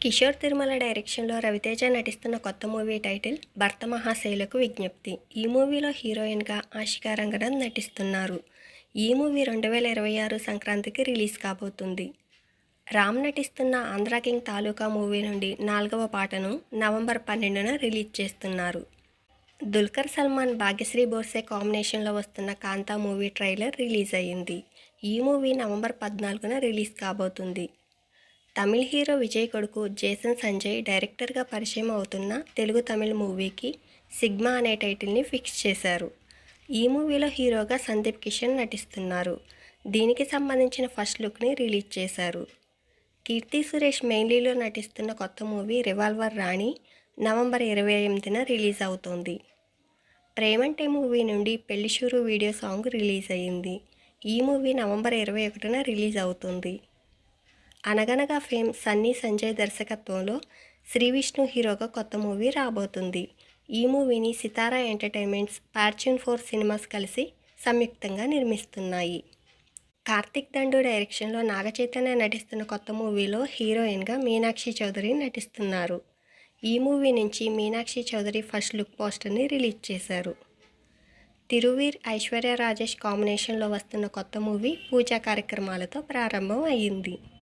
కిషోర్ తిరుమల డైరెక్షన్లో రవితేజ నటిస్తున్న కొత్త మూవీ టైటిల్ భర్త మహాశైలకు విజ్ఞప్తి. ఈ మూవీలో హీరోయిన్గా ఆషికా రంగనాథ్ నటిస్తున్నారు. ఈ మూవీ 2026 సంక్రాంతికి రిలీజ్ కాబోతుంది. రామ్ నటిస్తున్న ఆంధ్రా కింగ్ తాలూకా మూవీ నుండి 4వ పాటను నవంబర్ 12న రిలీజ్ చేస్తున్నారు. దుల్కర్ సల్మాన్, భాగ్యశ్రీ బోర్సే కాంబినేషన్లో వస్తున్న కాంతా మూవీ ట్రైలర్ రిలీజ్ అయ్యింది. ఈ మూవీ నవంబర్ 14న రిలీజ్ కాబోతుంది. తమిళ్ హీరో విజయ్ కొడుకు జేసన్ సంజయ్ డైరెక్టర్గా పరిచయం అవుతున్న తెలుగు తమిళ్ మూవీకి సిగ్మా అనే టైటిల్ని ఫిక్స్ చేశారు. ఈ మూవీలో హీరోగా సందీప్ కిషన్ నటిస్తున్నారు. దీనికి సంబంధించిన ఫస్ట్ లుక్ని రిలీజ్ చేశారు. కీర్తి సురేష్ మెయిన్ లీడ్లో నటిస్తున్న కొత్త మూవీ రివాల్వర్ రాణి నవంబర్ 28న రిలీజ్ అవుతోంది. ప్రేమంటే మూవీ నుండి పెళ్లిషూరు వీడియో సాంగ్ రిలీజ్ అయ్యింది. ఈ మూవీ నవంబర్ 21న రిలీజ్ అవుతుంది. అనగనగా ఫేమ్ సన్నీ సంజయ్ దర్శకత్వంలో శ్రీ విష్ణు హీరోగా కొత్త మూవీ రాబోతుంది. ఈ మూవీని సితారా ఎంటర్టైన్మెంట్స్, ఫార్చ్యూన్ 4 సినిమాస్ కలిసి సంయుక్తంగా నిర్మిస్తున్నాయి. కార్తిక్ దండు డైరెక్షన్లో నాగచైతన్య నటిస్తున్న కొత్త మూవీలో హీరోయిన్గా మీనాక్షి చౌదరి నటిస్తున్నారు. ఈ మూవీ నుంచి మీనాక్షి చౌదరి ఫస్ట్ లుక్ పోస్టర్ని రిలీజ్ చేశారు. తిరువీర్, ఐశ్వర్య రాజేష్ కాంబినేషన్లో వస్తున్న కొత్త మూవీ పూజా కార్యక్రమాలతో ప్రారంభం అయ్యింది.